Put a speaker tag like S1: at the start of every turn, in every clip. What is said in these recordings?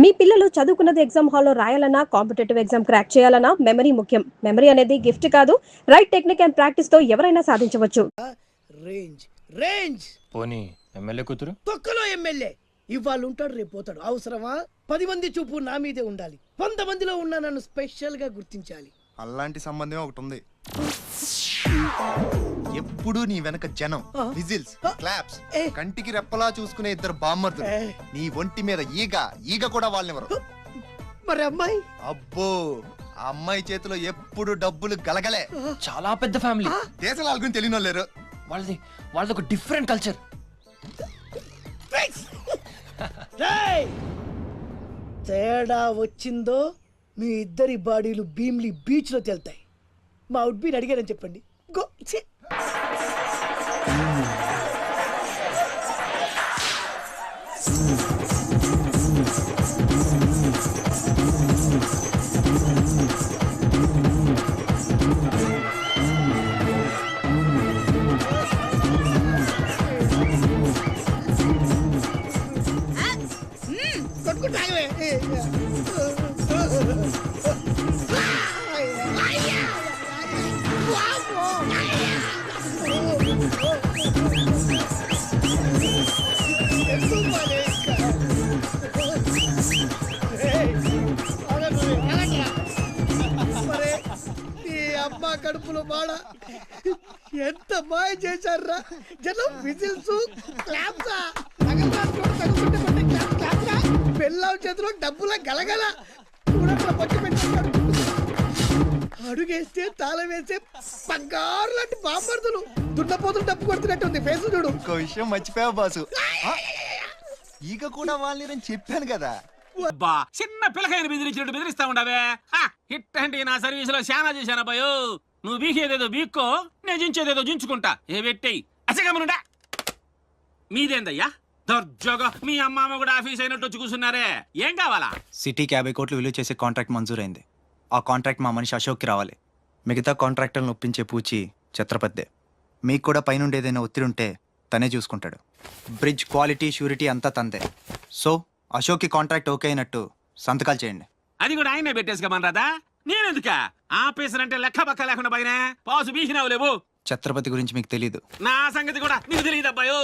S1: మీ పిల్లలు చదువుకున్నది ఎగ్జామ్ హాల్లో రాయాలన్నా కాంపిటేటివ్ ఎగ్జామ్ క్రాక్ చేయాలన్నా మెమరీ ముఖ్యం. మెమరీ అనేది గిఫ్ట్ కాదు, రైట్ టెక్నిక్ అండ్ ప్రాక్టీస్ తో ఎవరైనా సాధించవచ్చు.
S2: రేంజ్ రేంజ్
S3: పోనీ ఎమ్మెల్యే కూతురు
S2: తొక్కలో ఎమ్మెల్యే ఇవాళ ఉంటాడు రేపు పోతాడు. అవసరమా? 10 మంది చూపు నా మీదే ఉండాలి. 100 మందిలో ఉన్న నన్ను స్పెషల్ గా గుర్తించాలి.
S4: అలాంటి సంబంధం ఒకటి ఉంది. ఎప్పుడు నీ వెనక జనం, విజిల్స్, క్లాప్స్, కంటికి రెప్పలా చూసుకునే ఇద్దరు బామ్మర్దులు. నీ ఒంటి మీద ఈగ కూడా వాళ్ళెవరు.
S2: మరి అమ్మాయి?
S4: అబ్బో, ఆ అమ్మాయి చేతిలో ఎప్పుడు డబ్బులు గలగలే.
S3: చాలా పెద్ద ఫ్యామిలీ.
S4: దేశాల గురించి తెలియని లేరు.
S3: వాళ్ళది ఒక డిఫరెంట్ కల్చర్.
S2: తేడా వచ్చిందో మీ ఇద్దరి బాడీలు భీమ్లీ బీచ్ లో తేలుతాయి. మా అవుట్ బీన్ అడిగారని చెప్పండి. గో. అమ్మా కడుపులో బాడ ఎంత మాయ చేశారా జనం. విజిల్స్, క్లాప్స్, పెళ్ళాం చేతిలో డబ్బుల గలగల. అడుగేస్తే తాళం వేస్తే బంగారు లాంటి బాంబర్దులు. దున్నపోతులు డబ్బు కొడుతున్నట్టుంది ఫేస్ చూడు.
S4: ఇంకో విషయం మర్చిపోయావు బాసు, ఈగ కూడా వాళ్ళని చెప్పాను కదా.
S5: చిన్న పిల్లకాయని బెదిరించినట్టు బెదిరిస్తా ఉండవే. హిట్ అంటే నా సర్వీస్ లో శానా చేశాను అబ్బాయో. నువ్వు బీకేదేదో బీక్కో, నేను జించేదేదో జించుకుంటా. ఏ పెట్టేయి అసగమనుడా. మీదేందయ్యా దర్జాగా మీ అమ్మ కూడా ఆఫీస్ అయినట్టు వచ్చి కూర్చున్నారే. ఏం కావాలా?
S6: సిటీకి 50 కోట్లు విలువ చేసే కాంట్రాక్ట్ మంజూరైంది. ఆ కాంట్రాక్ట్ మా మనిషి అశోక్కి రావాలి. మిగతా కాంట్రాక్టర్లను ఒప్పించే పూచి ఛత్రపతిదే. మీకు కూడా పైనుండి ఏదైనా ఒత్తిడి ఉంటే తనే చూసుకుంటాడు. బ్రిడ్జ్ క్వాలిటీ, షూరిటీ అంతా తందే. సో అశోక్కి కాంట్రాక్ట్ ఓకే అయినట్టు సంతకాలు చేయండి.
S5: అది కూడా ఆయనే పెట్టేసుకోమనరాదా? నేనెందుక? ఆఫీసర్ అంటే లెక్క పక్క లేకుండా పైన పాసు బీసినావు లేవు.
S6: ఛత్రపతి గురించి మీకు తెలీదు.
S5: నా సంగతి కూడా నీకు తెలియదు అబ్బాయో.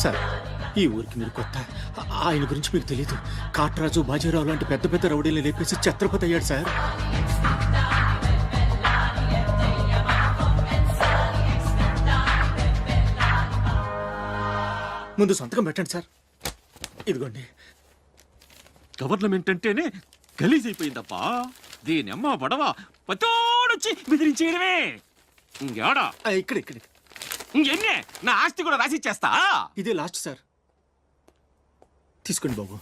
S7: సార్, ఈ ఊరికి మీరు కొత్త. ఆయన గురించి మీకు తెలియదు. కాట్రాజు, బాజీరావు లాంటి పెద్ద పెద్ద రౌడీలు లేపేసి ఛత్రపతి అయ్యాడు సార్. ముందు సంతకం పెట్టండి సార్. ఇదిగోండి.
S5: గవర్నమెంట్ అంటేనే గలీజ్ అయిపోయిందప్పా. దీని అమ్మ పడవ పతోడొచ్చి బెదిరించేయడమే. ఇంకేడా
S7: ఇక్కడ ఇక్కడ
S5: ఇంకెన్నే నా ఆస్తి కూడా రాసిచ్చేస్తా.
S7: ఇదే లాస్ట్ సార్. తీసుకోండి బాబు.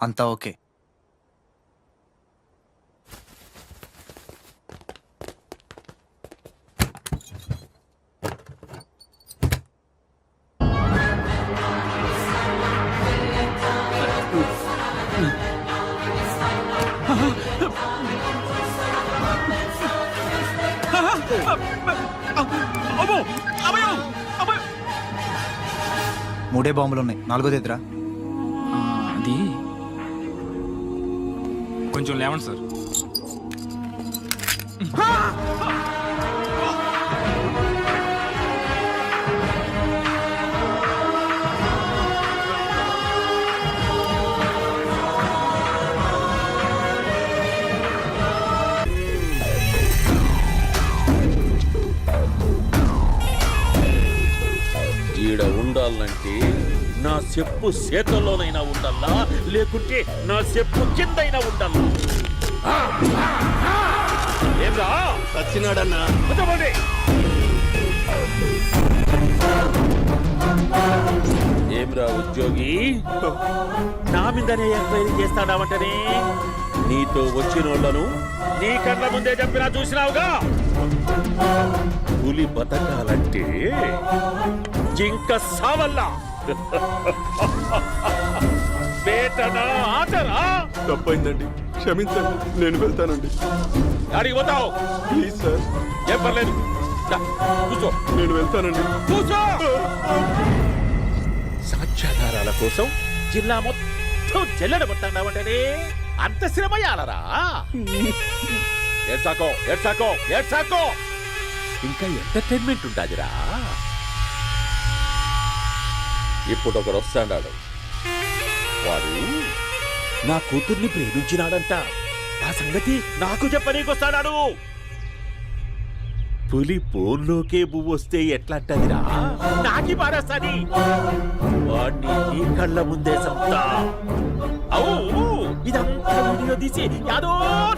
S6: అంతా ఓకే. మూడే బాంబులు ఉన్నాయి, 4వ ఎదురా.
S3: అది కొంచెం లేవండి సార్.
S8: ఈడ ఉండాలంటే నా చెప్పు చేతల్లోనైనా ఉండాలా, లేకుంటే నా చెప్పు కిందైనా ఉండాలా. ఏమ్రా సచ్చినాడన్నా? ఏమ్రా ఉద్యోగి, నా మీదనే ఎంక్వైరీ చేస్తాడావంటనే? నీతో వచ్చిన వాళ్ళను నీ కళ్ళ ముందే చెప్పినా చూసినావుగా. పులి బతకాలంటే జింక సావల్లా. వేటనా ఆటరా?
S7: తప్పైందండి, క్షమించండి, నేను వెళ్తానండి.
S8: గాడికి పోతావు
S7: ప్లీజ్ సార్,
S8: ఏం పర్లేదు దా, కూర్చో
S7: నేను వెళ్తానండి.
S8: కూర్చో సాక్ష్యాధారాల కోసం జిల్లా మొత్తం చెల్లడబట్టావంటేనే అంత శ్రమయాలరా ఏడ్సాకో ఏడ్సాకో ఏడ్సాకో ఇంకా ఎంటర్టైన్మెంట్ ఉండాదిరా. ఇప్పుడు ఒకడు వస్తాడాడు, వాడు నా కూతుర్ని ప్రేమించినాడంట. ఆ సంగతి నాకు చెప్పనీకొస్తాడాడు. పులి పోన్లోకే పువ్వు వస్తే ఎట్లాంటదిరా, నాకి పారేస్తాది. వాడిని నీ కళ్ళ ముందే సంతా. అవు ఇదంతా వీడియో తీసి యాదో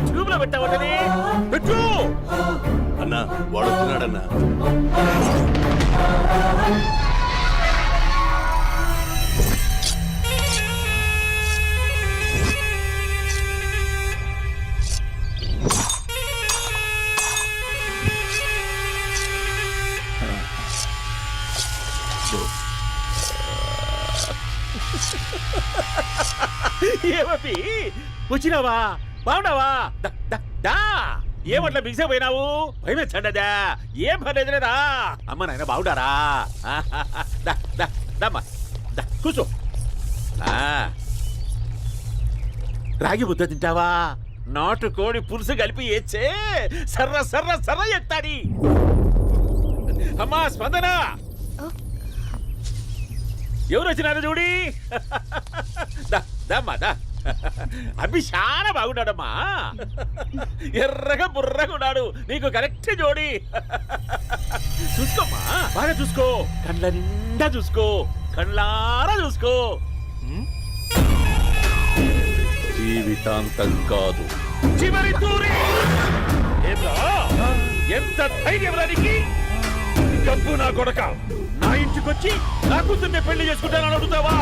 S8: ట్యూబ్ లో పెట్టావటనే పెట్టు.
S7: అన్నా వాడుతున్నాడన్నా.
S8: ఏమపి వచ్చినావా, బాగున్నావా? దా ఏమట్లా బిగిసే పోయినావు? భయమేచ్చండదా? ఏం పర్లేదులేదా? అమ్మ నాయన బాగుండారా? దమ్మా కూర్చో. రాగి ముద్ద తింటావా? నాటు కోడి పులుసు కలిపి ఏచ్చే సర్ర సర్ర సర్ర ఎత్తాడి. అమ్మా స్పందన, ఎవరు వచ్చినారు చూడి. దమ్మా దా. అభి చాలా బాగున్నాడమ్మా, ఎర్రగా బుర్రగా ఉన్నాడు. నీకు కరెక్ట్ జోడి. చూసుకోమ్మా, బాగా చూసుకో, కండ్ల నిండా చూసుకో, కండ్లారా చూసుకో. జీవితాంతం కాదు, చివరి తూరి. ఎంత ధైర్యం రానికి? డబ్బు నా కొడక, నా ఇంటికొచ్చి నా కూతుర్ని పెళ్లి చేసుకుంటానని అడుగుతావా?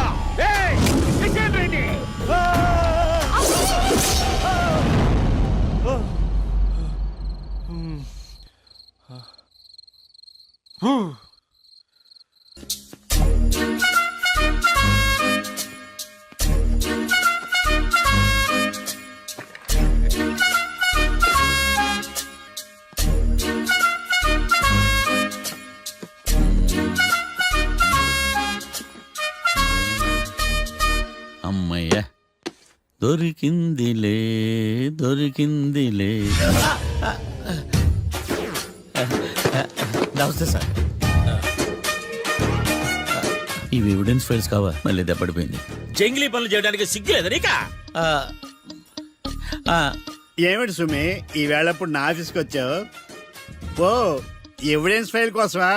S9: అమ్మయ్య దొరికిందిలే దొరికిందిలే. నమస్తే సార్, ఇవి ఎవిడెన్స్ ఫైల్స్ కావా? మళ్ళీ దెబ్బడిపోయింది.
S8: జంగిలీ పనులు చేయడానికి సిగ్గులేదు నీకా?
S10: ఏమిటి సుమి, ఈ వేళప్పుడు నా ఆఫీస్కి వచ్చావు? ఓ ఎవిడెన్స్ ఫైల్ కోసమా?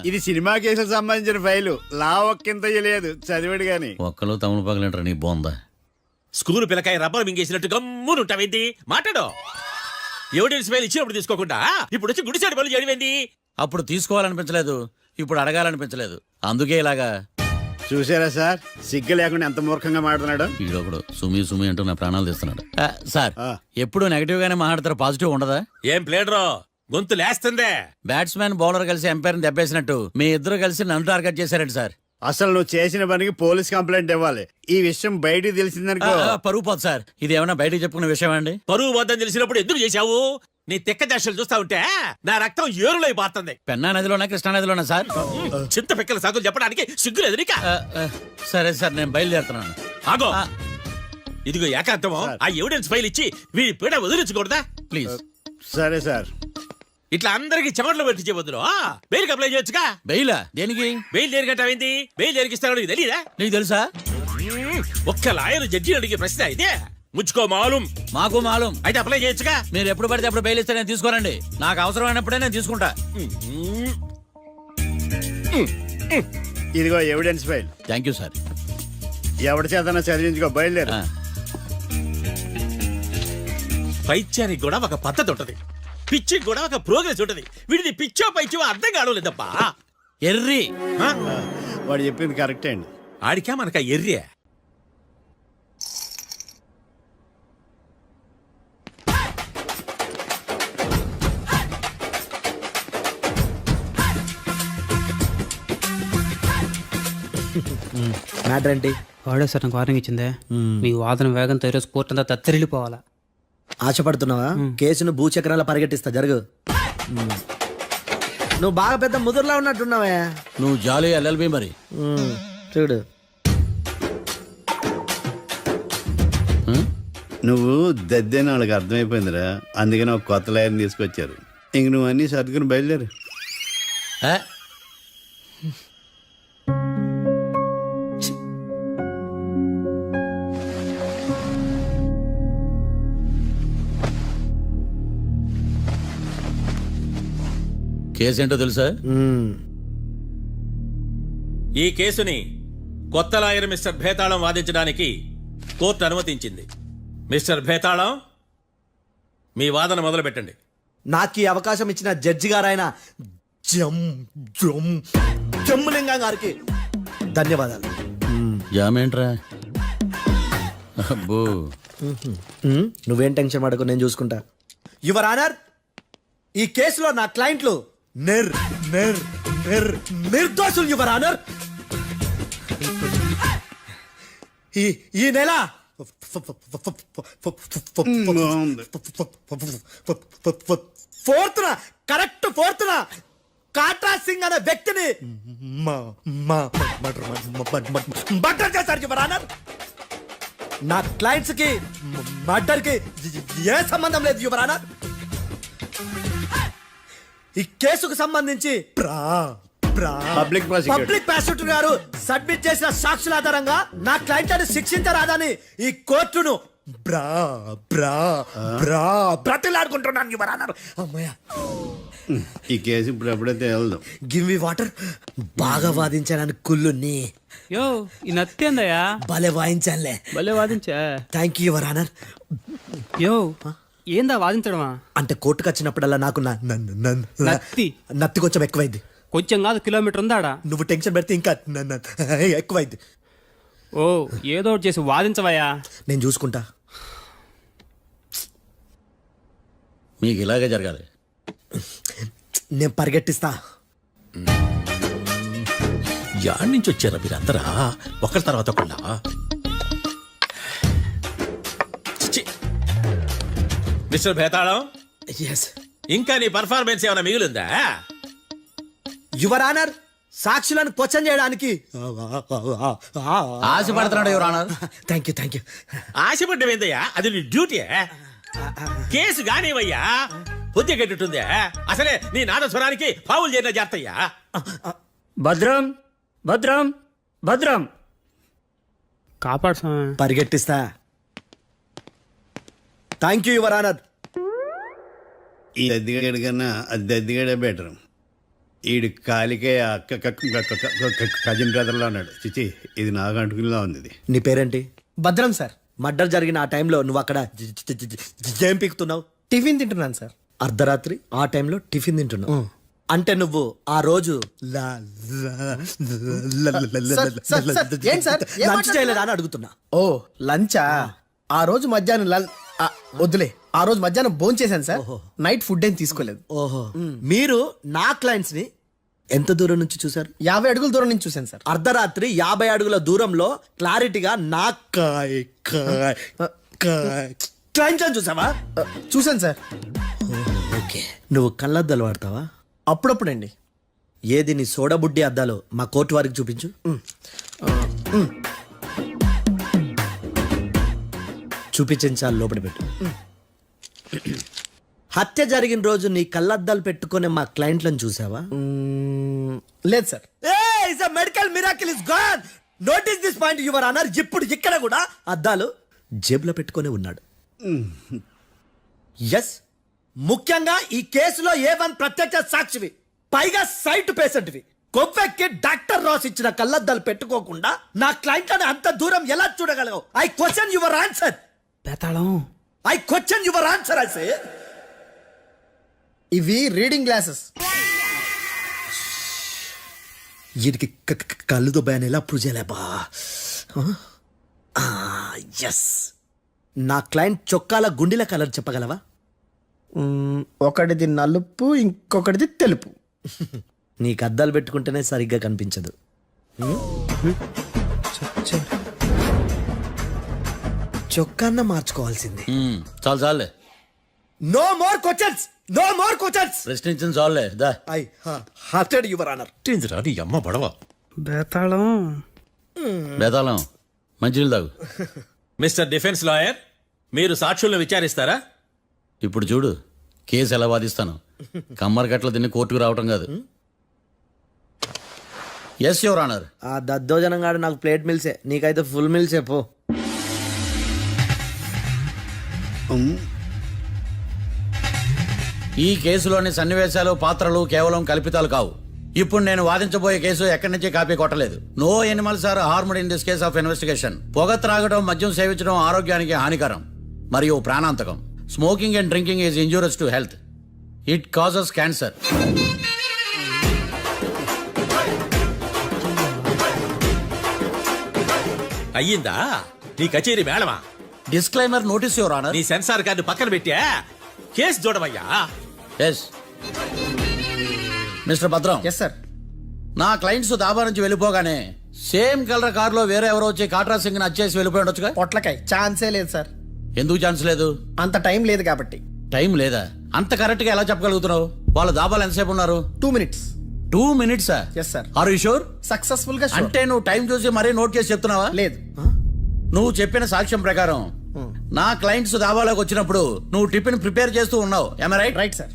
S10: ఇది సినిమా కేసులకు సంబంధించిన ఫైలు. లా ఒక్కింత లేదు, చదివాడు గాని.
S9: ఒక్కలో తమను పగలంటారా నీ బోందా?
S8: School పిల్లకాయ rubber మింగేసినట్టు గమ్మునుంటావేంది? మాట్లాడు. ఎవిడెన్స్ ఫైల్ ఇచ్చినప్పుడు తీసుకోకుండా ఇప్పుడు వచ్చి గుడిసాడు పనులు చేయడమేంది?
S9: అప్పుడు తీసుకోవాలనిపించలేదు, ఇప్పుడు అడగాలనిపించలేదు, అందుకే ఇలాగా.
S10: చూసారా సార్, సిగ్గు లేకుండా ఎంత మూర్ఖంగా మాట్లాడుతున్నాడు.
S9: ఈడొకడు సుమి సుమి అంటూ నా ప్రాణాలు తీస్తున్నాడు. సార్,
S10: ఆ.
S9: ఎప్పుడు నెగటివ్ గానే మాట్లాడతారు, పాజిటివ్ ఉండదా?
S8: ఏం ప్లేడరో గొంతు లేస్తుందే?
S9: బ్యాట్స్మెన్ బౌలర్ కలిసి ఎంపైర్ని దెబ్బేసినట్టు మీ ఇద్దరు కలిసి నన్ను టార్గెట్ చేశారండి సార్.
S10: అసలు నువ్వు చేసిన పనికి పోలీస్ కంప్లైంట్ ఇవ్వాలి. ఈ విషయం బయటికి తెలిసిందనుకో
S9: పరువు పోదు సార్. ఇది ఏమైనా బయటికి చెప్పుకునే విషయం అండి?
S8: పరువు వద్దని తెలిసినప్పుడు ఎందుకు చేశావు? నీ తెక్క దశలు చూస్తా ఉంటే నా రక్తం ఏరులై పారుతుంది.
S9: పెన్నా నదిలోనా కృష్ణా నదిలోనా సార్?
S8: చింత పిక్కల సాకులు చెప్పడానికి సిగ్గులేదు నీకా?
S9: సరే సార్, నేను బయలుదేరుతున్నాను.
S8: ఆగో, ఇదిగో ఏకాంతమో ఆ ఎవిడెన్స్ ఫైల్ ఇచ్చి వీడి పీడ వదిలించకూడదా?
S9: ప్లీజ్.
S10: సరే సార్.
S8: ఇట్లా అందరికి చెమటలు పెట్టించే బదులు బెయిల్కి అప్లై చేయొచ్చుగా.
S9: బెయిలా? దేనికి?
S8: బెయిల్ దేనికంటావేంది? బెయిల్ దేనికిస్తారో నీకు తెలియదా?
S9: నీకు తెలుసా?
S8: ఒక్క లాయర్ జడ్జి అడిగే ప్రశ్న అయితే ముచ్చుకో మాలూం.
S9: మాకు మాలూం.
S8: అయితే అప్లై చేయొచ్చుగా.
S9: మీరు ఎప్పుడు పడితే అప్పుడు బెయిల్ ఇస్తే నేను తీసుకోనండి. నాకు అవసరమైనప్పుడే నేను తీసుకుంటా.
S10: ఇదిగో evidence file.
S9: Thank you sir.
S10: ఎవరి చేతనా చదివించుకో, బయలుదేరు.
S8: పైత్యానికి కూడా ఒక పద్ధతి ఉంటది, పిచ్చికి కూడా ఒక ప్రోగ్రెస్ ఉంటది. వీడిది పిచ్చో పైచో అర్థం కావలేదప్పా.
S9: ఎర్రి.
S10: వాడు చెప్పింది కరెక్టే అండి.
S8: ఆడికా మనక ఎర్రే.
S11: మ్యాటర్ ఏంటి? వాడే సార్ నాకు వార్నింగ్ ఇచ్చిందే. మీ వాదన వేగంతో ఈరోజు కోర్టు అంతా తత్తరిల్లిపోవాలా. ఆశపడుతున్నావా? కేసును భూచక్రాల పరిగెట్టిస్తా, జరుగు. నువ్వు బాగా పెద్ద ముదురులా ఉన్నట్టున్నావే.
S9: నువ్వు జాలి ఎల్ఎల్బి మరి.
S11: చూడు,
S10: నువ్వు దద్దని వాళ్ళకి అర్థమైపోయిందిరా, అందుకని ఒక కొత్త లాయర్ని తీసుకొచ్చారు. ఇంక నువ్వు అన్నీ సర్దుకుని బయలుదేరు.
S9: ఏ? కేసేంటో తెలుసా?
S8: ఈ కేసుని కొత్త లాయర్ మిస్టర్ భేతాళం వాదించడానికి కోర్టు అనుమతించింది. మిస్టర్ భేతాళం, మీ వాదన మొదలు పెట్టండి.
S11: నాకు ఈ అవకాశం ఇచ్చిన జడ్జి గారైన జమ్ములింగం గారికి ధన్యవాదాలు.
S9: జామేంట్రా? అబ్బో,
S11: నువ్వేం టెన్షన్ పడకు, నేను చూసుకుంటా. యువర్ ఆనర్, ఈ కేసులో నా క్లయింట్లు నిర్దోషులు యువర్ ఆనర్. ఈ నెల ఫోర్త్న, కరెక్ట్ ఫోర్త్న కాట్రా సింగ్ అనే వ్యక్తిని మర్డర్ చేశారు యువర్ ఆనర్. నా క్లయింట్స్ కి మర్డర్ కి ఏ సంబంధం లేదు యువర్ ఆనర్. ఈ కేసుకు సంబంధించి
S10: పబ్లిక్
S11: ప్రాసిక్యూటర్ గారు సబ్మిట్ చేసిన సాక్షుల ఆధారంగా నా క్లయింట్ అని శిక్షించరాదని ఈ కోర్టును బ్రతిలాడుకుంటున్నాను యువర్ ఆనర్. అమ్మయ్య,
S10: ఈ కేసు ఇప్పుడు ఎప్పుడైతే వెళ్దాం.
S11: Give me water. బాగా వాదించానని కుళ్ళుని
S12: యో ఈ నత్తేందయ్యా?
S11: భలే వాయించానులే.
S12: భలే వాదించా.
S11: Thank you your honour.
S12: యో ఏందా వాదించడమా?
S11: అంటే కోర్టుకు వచ్చినప్పుడల్లా నాకు నత్తి కొంచెం ఎక్కువైంది.
S12: కొంచెం కాదు, కిలోమీటర్ ఉందాడా.
S11: నువ్వు టెన్షన్ పెడితే ఇంకా ఎక్కువైంది.
S12: ఓ ఏదో ఒకటి చేసి వాదించవయ్యా.
S11: నేను చూసుకుంటా.
S9: మీకు ఇలాగే జరగాలి.
S11: నేను పరిగెట్టిస్తా.
S8: యాడ్ నుంచి వచ్చారా మీరందరా ఒకరి తర్వాత ఒకళ్ళ? మిస్టర్ భేతాళం, ఇంకా నీ పర్ఫార్మెన్స్ ఏమైనా మిగిలిందా?
S11: యువర్ ఆనర్, సాక్షులను క్వశ్చన్ చేయడానికి
S9: ఆశపడుతున్నాడు యువర్ ఆనర్.
S11: Thank you.
S8: ఆశపడ్డమేందయ్యా, అది నీ డ్యూటీ. కేసు గానేవయ్యా, బుద్ధి గట్టుందే. అసలే నీ నాదస్వరానికి పావులు చేరిన జాతయ్యా.
S12: భద్రం భద్రం భద్రం కాపాడు స్వామి.
S11: పరిగెట్టిస్తా. Thank you your honour.
S10: ఈ దద్దిగాడి కన్నా అది దద్దిగాడే బెటర్. ఈడు కాలికే కజిన్ బ్రదర్లో ఉన్నాడు. చిచి, ఇది నాగంటుకునిలా ఉంది. ఇది
S11: నీ పేరేంటి? భద్రం సార్. మర్డర్ జరిగిన ఆ టైంలో నువ్వు అక్కడ ఏం పీకుతున్నావు? టిఫిన్ తింటున్నాను సార్. అర్ధరాత్రి ఆ టైంలో టిఫిన్ తింటున్నావు అంటే నువ్వు ఆ రోజు లంచ్ చేయలేదా అని అడుగుతున్నా.
S13: ఓ లంచా? ఆ రోజు మధ్యాహ్నం వద్దులే, ఆ రోజు మధ్యాహ్నం భోజనం చేశాను సార్. నైట్ ఫుడ్ ఏం తీసుకోలేదు.
S11: ఓహో, మీరు నా క్లయింట్స్ ని ఎంత దూరం నుంచి చూసారు?
S13: 50 అడుగుల దూరం నుంచి చూశాను సార్.
S11: అర్ధరాత్రి 50 అడుగుల దూరంలో క్లారిటీగా నా క్లయింట్స్ చూసావా?
S13: చూశాను సార్.
S11: ఓకే, నువ్వు కళ్ళద్దాలు వాడతావా?
S13: అప్పుడప్పుడండి.
S11: ఏది నీ సోడబుడ్డి అద్దాలు మా కోర్టు వారికి చూపించు. చూపించాలి, లోపల పెట్టు. హత్య జరిగిన రోజు నీ కళ్ళద్దాలు పెట్టుకునే మా క్లయింట్లను చూసావా?
S13: లేదు sir.
S11: Medical miracle is gone. Notice this point your honour. ఇప్పుడు ఇక్కడ కూడా అద్దాలు జేబులో పెట్టుకునే ఉన్నాడు. ఎస్, ముఖ్యంగా ఈ కేసులో A1 ప్రత్యక్ష సాక్షివి, పైగా సైట్ పేషెంట్వి. కొవ్వెక్కి డాక్టర్ రాస్ ఇచ్చిన కళ్ళద్దాలు పెట్టుకోకుండా నా క్లయింట్ అని అంత దూరం ఎలా చూడగలవు? I question your answer.
S12: బేతాళం,
S11: I question your answer. I say
S13: ఇవి రీడింగ్ గ్లాసెస్.
S11: వీటికి కళ్ళు దుబ్బాయని ఎలా ప్రూవ్ చేయలేబా? ఎస్, నా క్లయింట్ చొక్కాల గుండెల కలర్ చెప్పగలవా?
S13: ఒకటిది నలుపు, ఇంకొకటిది తెలుపు.
S11: నీకు అద్దాలు పెట్టుకుంటేనే సరిగ్గా కనిపించదు. చొక్కాన్న మార్చుకోవాల్సింది.
S9: చాలు చాలులే,
S11: no more questions, no more questions.
S9: ప్రశ్నించిన చాలులే దా.
S11: I hearted your honour.
S8: నీ అమ్మ పడవ.
S12: బేతాళం
S9: బేతాళం మంచినీళ్ళు తాగు.
S8: మిస్టర్ డిఫెన్స్ లాయర్, మీరు సాక్షులను విచారిస్తారా?
S9: ఇప్పుడు చూడు కేసు ఎలా వాదిస్తాను. కమ్మరి గట్ల తిని కోర్టుకు రావటం కాదు. Yes your honour.
S11: ఆ దద్దోజనం గాడు నాకు ప్లేట్ మిల్సే, నీకైతే ఫుల్ మిల్సే పో.
S9: ఈ కేసులోని సన్నివేశాలు పాత్రలు కేవలం కల్పితాలు కావు. ఇప్పుడు నేను వాదించబోయే కేసు ఎక్కడి నుంచి కాపీ కొట్టలేదు. No animals are harmed in this case of investigation. పొగ త్రాగడం, మద్యం సేవించడం ఆరోగ్యానికి హానికరం మరియు ప్రాణాంతకం. Smoking and drinking is injurious to health. It causes cancer.
S8: అయ్యిందా నీ కచేరీ మేడమా?
S9: Disclaimer notice your honour.
S8: నీ సెన్సార్ కార్డు పక్కన పెట్టా కేసు చూడమయ్యా.
S9: Yes mister Bhadram.
S13: Yes sir.
S9: నా క్లయింట్స్ దాబా నుంచి వెళ్ళిపోగానే సేమ్ కలర్ కారులో వేరే ఎవరో వచ్చి కాట్రా సింగ్ వచ్చేసి వెళ్ళిపోయి ఉండొచ్చుగా.
S13: పొట్లకాయ ఛాన్సే లేదు సార్.
S9: ఎందుకు ఛాన్స్ లేదు?
S13: అంత టైం లేదు కాబట్టి.
S9: టైం లేదా? అంత కరెక్ట్ గా ఎలా చెప్పగలుగుతున్నావు? వాళ్ళ దాబాలు ఎంతసేపు ఉన్నారు?
S13: 2 minutes.
S9: 2 minutes?
S13: Yes sir.
S9: Are you sure?
S13: Successful గా sure.
S9: అంటే నువ్వు టైం చూసి మరీ నోట్ చేసి చెప్తున్నావా?
S13: లేదు.
S9: నువ్వు చెప్పిన సాక్ష్యం ప్రకారం నా క్లయింట్స్ దాబాలోకి వచ్చినప్పుడు నువ్వు టిఫిన్ ప్రిపేర్ చేస్తూ ఉన్నావు. ఎమ రైట్?
S13: Right sir.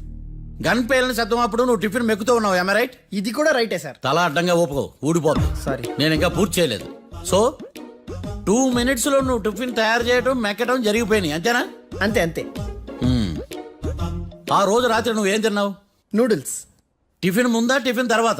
S9: గన్ పేలిన శబ్దం అప్పుడు నువ్వు టిఫిన్ మెక్కుతూ ఉన్నావు. ఎమ రైట్?
S13: ఇది కూడా రైటే సార్.
S9: తల అడ్డంగా ఊపుకో, ఊడిపోతుంది.
S13: సారీ.
S9: నేను ఇంకా పూర్తి చేయలేదు. సో 2 minutes లో నువ్వు టిఫిన్ తయారు చేయడం మెక్కడం జరిగిపోయినాయి అంతేనా?
S13: అంతే అంతే.
S9: ఆ రోజు రాత్రి నువ్వు ఏం తిన్నావు?
S13: నూడిల్స్.
S9: టిఫిన్ ముందా టిఫిన్ తర్వాత?